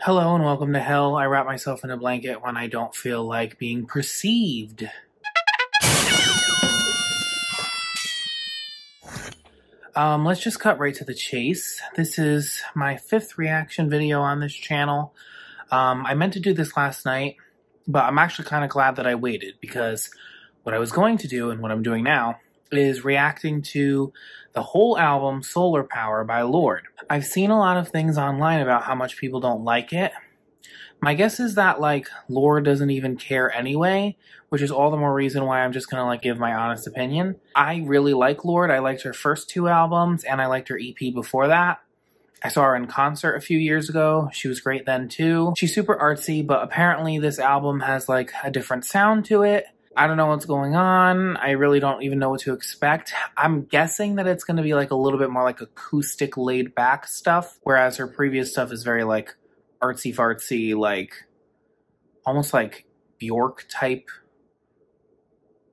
Hello and welcome to hell. I wrap myself in a blanket when I don't feel like being perceived. Let's just cut right to the chase. This is my 5th reaction video on this channel. I meant to do this last night, but I'm actually kind of glad that I waited because what I was going to do and what I'm doing now is reacting to the whole album Solar Power by Lorde. I've seen a lot of things online about how much people don't like it. My guess is that, like, Lorde doesn't even care anyway, which is all the more reason why I'm just gonna, like, give my honest opinion. I really like Lorde. I liked her first 2 albums, and I liked her EP before that. I saw her in concert a few years ago. She was great then, too. She's super artsy, but apparently this album has, like, a different sound to it. I don't know what's going on. I really don't even know what to expect. I'm guessing that it's gonna be, like, a little bit more, like, acoustic, laid-back stuff, whereas her previous stuff is very, like, artsy-fartsy, like, almost like Bjork type,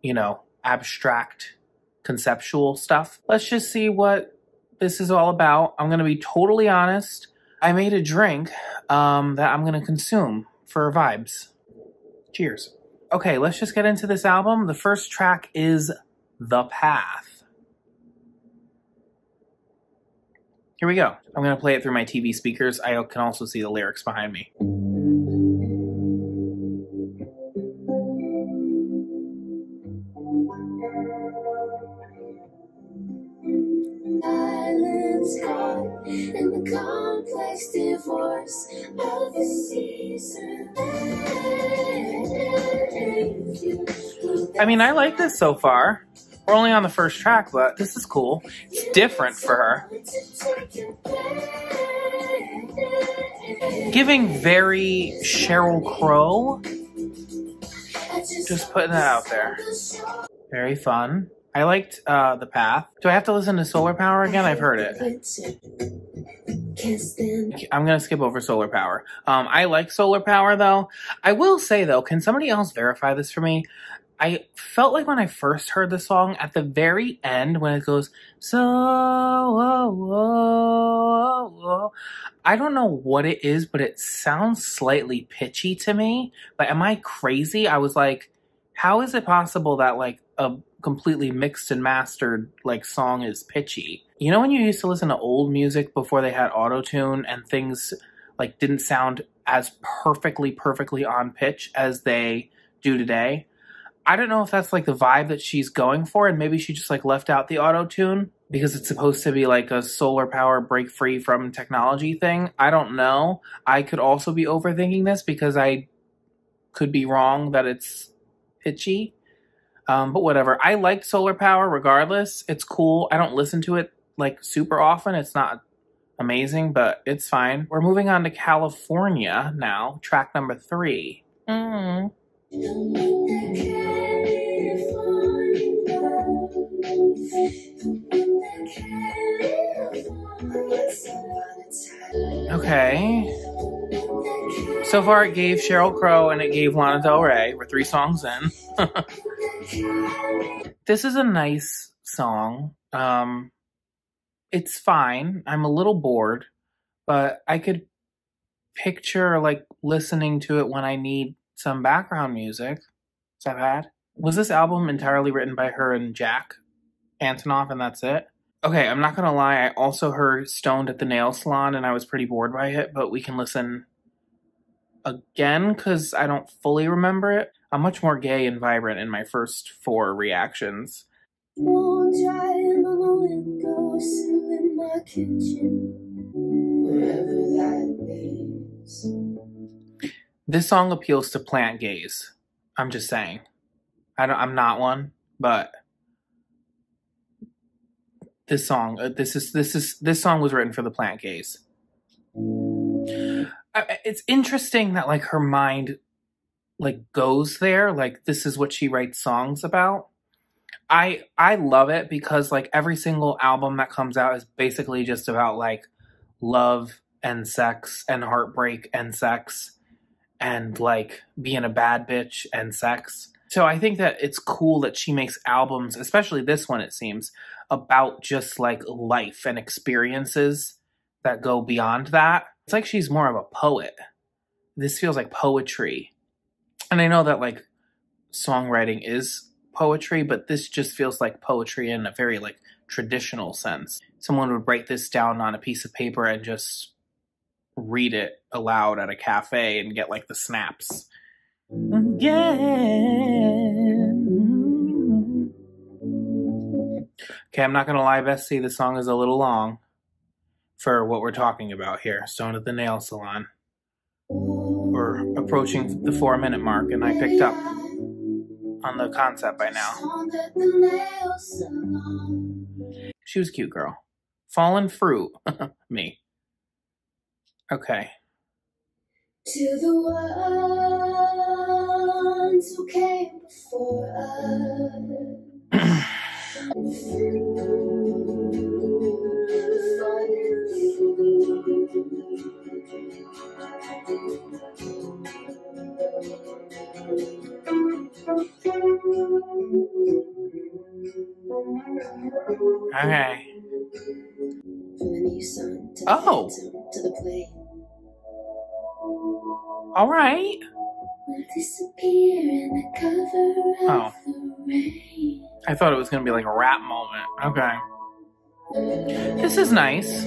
you know, abstract, conceptual stuff. Let's just see what this is all about. I'm gonna be totally honest. I made a drink that I'm gonna consume for vibes. Cheers. Okay, let's just get into this album. The first track is The Path. Here we go. I'm going to play it through my TV speakers. I can also see the lyrics behind me. Silence caught in the complex divorce of the season. I mean, I like this so far. We're only on the first track, but this is cool. It's different for her. Giving very Sheryl Crow. Just putting that out there. Very fun. I liked The Path. Do I have to listen to Solar Power again? I've heard it. I'm going to skip over Solar Power. I like Solar Power, though. I will say, though, can somebody else verify this for me? I felt like when I first heard the song, at the very end, when it goes, so, I don't know what it is, but it sounds slightly pitchy to me. Like, am I crazy? I was like, how is it possible that, like, a completely mixed and mastered, like, song is pitchy? You know when you used to listen to old music before they had auto-tune and things, like, didn't sound as perfectly on pitch as they do today? I don't know if that's, like, the vibe that she's going for, and maybe she just, like, left out the auto-tune because it's supposed to be, like, a Solar Power break free from technology thing. I don't know. I could also be overthinking this because I could be wrong that it's pitchy. But whatever. I liked Solar Power regardless. It's cool. I don't listen to it, like, super often. It's not amazing, but it's fine. We're moving on to California now. Track number 3. Okay. So far it gave Sheryl Crow and it gave Lana Del Rey. We're 3 songs in. This is a nice song. It's fine. I'm a little bored, but I could picture, like, listening to it when I need some background music. Is that bad? Was this album entirely written by her and Jack Antonoff and that's it? Okay, I'm not gonna lie, I also heard Stoned at the Nail Salon and I was pretty bored by it, but we can listen again because I don't fully remember it. I'm much more gay and vibrant in my first 4 reactions. This song appeals to plant gays. I'm just saying. I'm not one, but this song was written for the plant gays. It's interesting that, like, her mind, like, goes there. Like, this is what she writes songs about. I love it because, like, every single album that comes out is basically just about, like, love and sex and heartbreak and sex and, like, being a bad bitch and sex. So I think that it's cool that she makes albums, especially this one, it seems, about just, like, life and experiences that go beyond that. It's like she's more of a poet this feels like poetry. And I know that like songwriting is poetry, but this just feels like poetry in a very like traditional sense. Someone would write this down on a piece of paper and just read it aloud at a cafe and get like the snaps. Again. Okay, I'm not gonna lie, Bessie, the song is a little long for what we're talking about here. Stone at the Nail Salon. We're approaching the 4-minute mark, and I picked up on the concept by now. She was a cute girl. Fallen fruit. Me. Okay. To the ones who came before us. Okay. Oh. All right. Oh. I thought it was going to be like a rap moment. Okay. This is nice.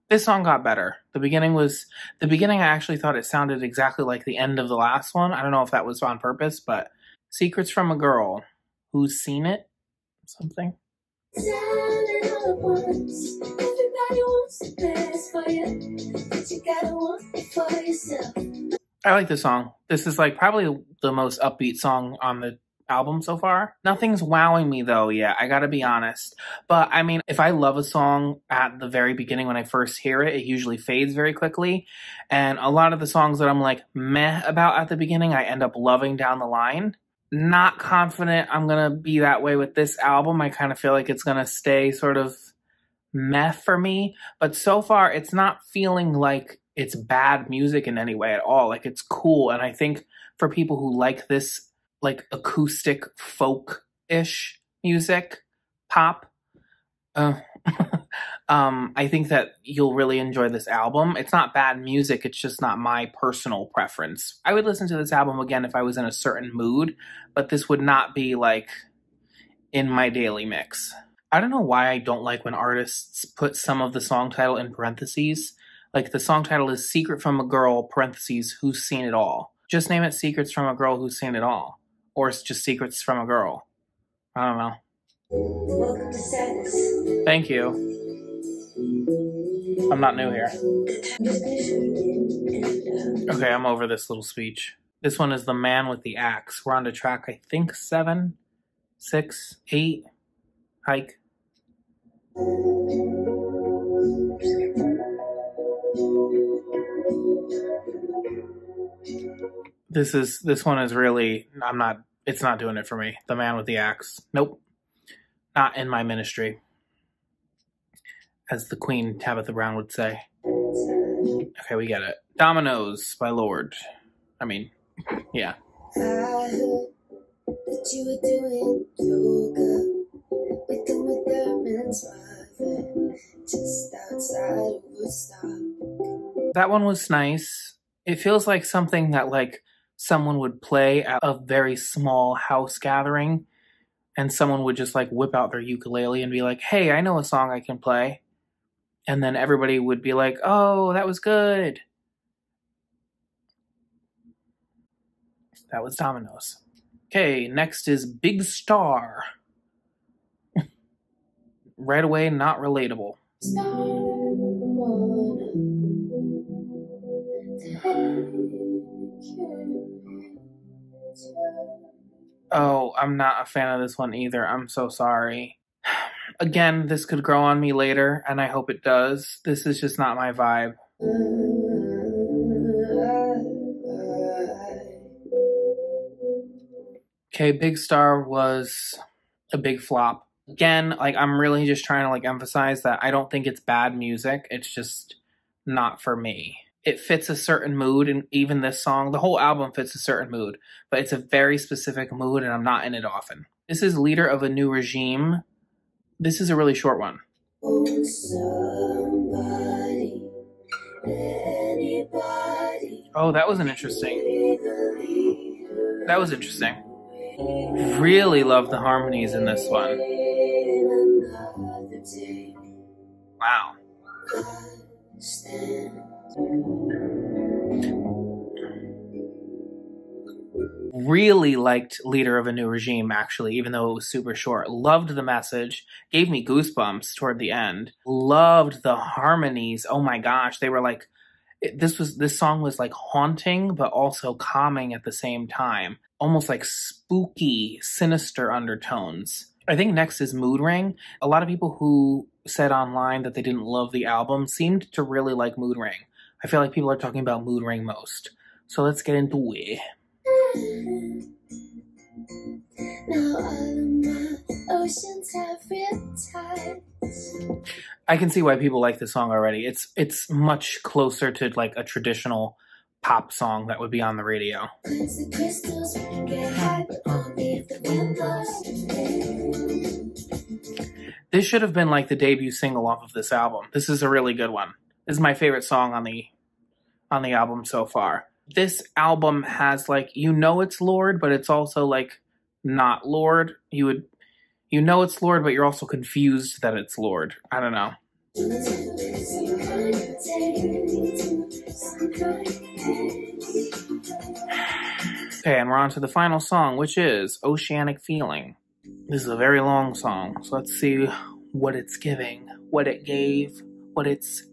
This song got better. The beginning I actually thought it sounded exactly like the end of the last one. I don't know if that was on purpose, but Secrets from a Girl Who's Seen It? Something. I like this song. This is like probably the most upbeat song on the album so far. Nothing's wowing me though yet, I gotta be honest. But I mean, if I love a song at the very beginning when I first hear it, it usually fades very quickly. And a lot of the songs that I'm like meh about at the beginning, I end up loving down the line. Not confident I'm gonna be that way with this album. I kind of feel like it's gonna stay sort of meh for me. But so far, it's not feeling like it's bad music in any way at all. Like, it's cool. And I think for people who like this like acoustic folk-ish music, pop, I think that you'll really enjoy this album. It's not bad music, it's just not my personal preference. I would listen to this album again if I was in a certain mood, but this would not be like in my daily mix. I don't know why I don't like when artists put some of the song title in parentheses. Like the song title is Secret from a Girl, parentheses, Who's Seen It All. Just name it Secrets from a Girl Who's Seen It All. Or it's just Secrets from a Girl. I don't know. Welcome to sadness. Thank you. I'm not new here. Okay, I'm over this little speech. This one is The Man with the Axe. We're on to track, I think, 7, 6, 8. Hike. This one is really, it's not doing it for me. The Man with the Axe. Nope. Not in my ministry. As the Queen Tabitha Brown would say. Okay, we get it. Dominoes by Lorde. I mean, yeah. I heard that you were doing yoga with the men's mother just outside of Woodstock. That one was nice. It feels like something that like someone would play at a very small house gathering, and someone would just like whip out their ukulele and be like, hey, I know a song I can play. And then everybody would be like, oh, that was good. That was Dominoes. Okay, next is Big Star. Right away, not relatable. Oh, I'm not a fan of this one either. I'm so sorry. Again, this could grow on me later, and I hope it does. This is just not my vibe. Okay, Big Star was a big flop. Again, like, I'm really just trying to, like, emphasize that I don't think it's bad music. It's just not for me. It fits a certain mood, and even this song, the whole album fits a certain mood, but it's a very specific mood, and I'm not in it often. This is Leader of a New Regime. This is a really short one. Oh, somebody, anybody. Oh, that was interesting. That was interesting. Really love the harmonies in this one. Wow. Really liked Leader of a New Regime, actually, even though it was super short. Loved the message. Gave me goosebumps toward the end. Loved the harmonies. Oh my gosh. They were like, this song was like haunting, but also calming at the same time. Almost like spooky, sinister undertones. I think next is Mood Ring. A lot of people who said online that they didn't love the album seemed to really like Mood Ring. I feel like people are talking about Mood Ring most. So let's get into it. Now all of my oceans have riptides. I can see why people like this song already. It's much closer to like a traditional pop song that would be on the radio. The crystals get hot underneath the windows. This should have been like the debut single off of this album. This is a really good one. This is my favorite song on the album so far. This album has like, you know it's Lorde, but it's also like not Lorde. You know it's Lorde, but you're also confused that it's Lorde. I don't know. Okay, and we're on to the final song, which is Oceanic Feeling. This is a very long song, so let's see what it's giving, what it gave, what it's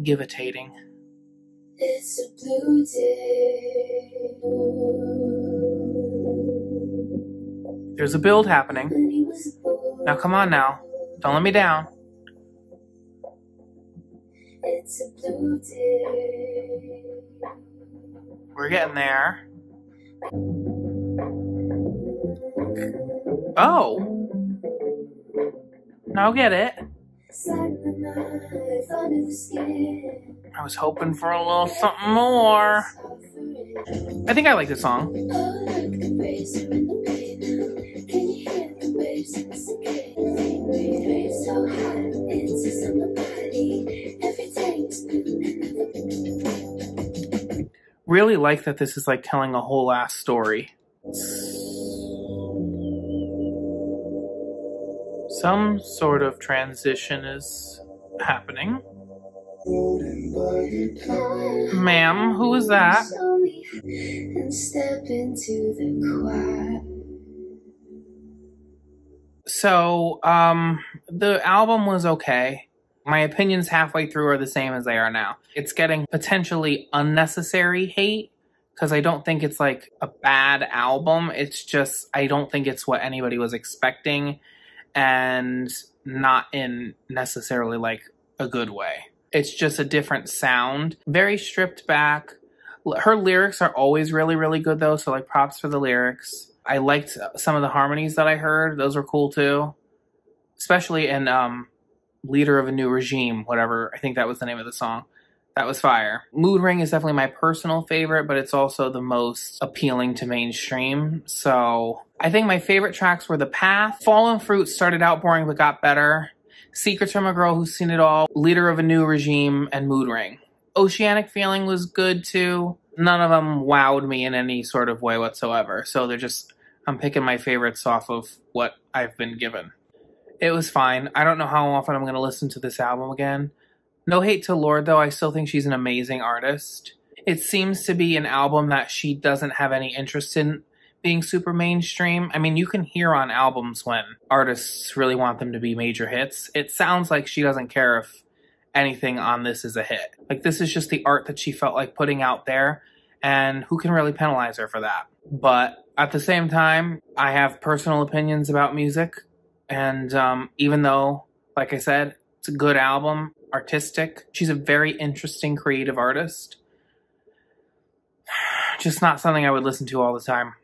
givitating. It's a blue day. There's a build happening. Now come on now. Don't let me down. It's a blue day. We're getting there. Oh. Now get it. I was hoping for a little something more. I think I like this song. Really like that this is like telling a whole ass story. Some sort of transition is happening. Ma'am, who is that? And step into the choir. So, the album was okay. My opinions halfway through are the same as they are now. It's getting potentially unnecessary hate, because I don't think it's like a bad album. It's just, I don't think it's what anybody was expecting, and not in necessarily like a good way. It's just a different sound, very stripped back. Her lyrics are always really, really good though, so like props for the lyrics. I liked some of the harmonies that I heard. Those were cool too. Especially in Leader of a New Regime, whatever. I think that was the name of the song. That was fire. Mood Ring is definitely my personal favorite, but it's also the most appealing to mainstream. So I think my favorite tracks were The Path. Fallen Fruit started out boring but got better. Secrets from a Girl Who's Seen It All. Leader of a New Regime, and Mood Ring. Oceanic Feeling was good too. None of them wowed me in any sort of way whatsoever. So they're just, I'm picking my favorites off of what I've been given. It was fine. I don't know how often I'm going to listen to this album again. No hate to Lorde, though. I still think she's an amazing artist. It seems to be an album that she doesn't have any interest in being super mainstream. I mean, you can hear on albums when artists really want them to be major hits. It sounds like she doesn't care if anything on this is a hit. Like, this is just the art that she felt like putting out there, and who can really penalize her for that? But at the same time, I have personal opinions about music, and even though, like I said, it's a good album, artistic, she's a very interesting creative artist. Just not something I would listen to all the time.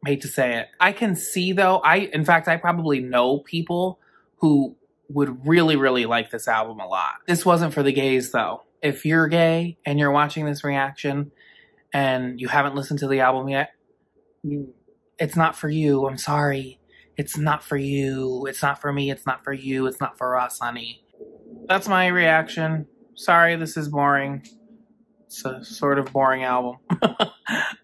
Hate to say it. I can see though, in fact, I probably know people who would really, really like this album a lot. This wasn't for the gays though. If you're gay and you're watching this reaction and you haven't listened to the album yet, it's not for you. I'm sorry. It's not for you. It's not for me. It's not for you. It's not for us, honey. That's my reaction. Sorry, this is boring. It's a sort of boring album.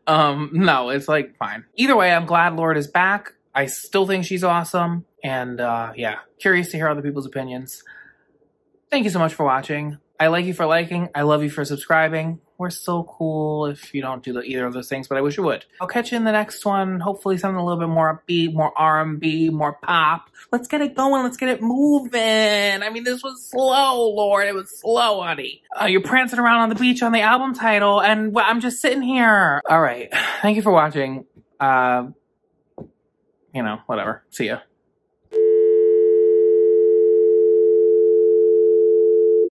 No, it's like fine. Either way, I'm glad Lorde is back. I still think she's awesome. And yeah, curious to hear other people's opinions. Thank you so much for watching. I like you for liking. I love you for subscribing. We're still cool if you don't do either of those things, but I wish you would. I'll catch you in the next one. Hopefully something a little bit more upbeat, more R&B, more pop. Let's get it going. Let's get it moving. I mean, this was slow, Lorde. It was slow, honey. You're prancing around on the beach on the album title, and I'm just sitting here. All right. Thank you for watching. You know, whatever. See ya.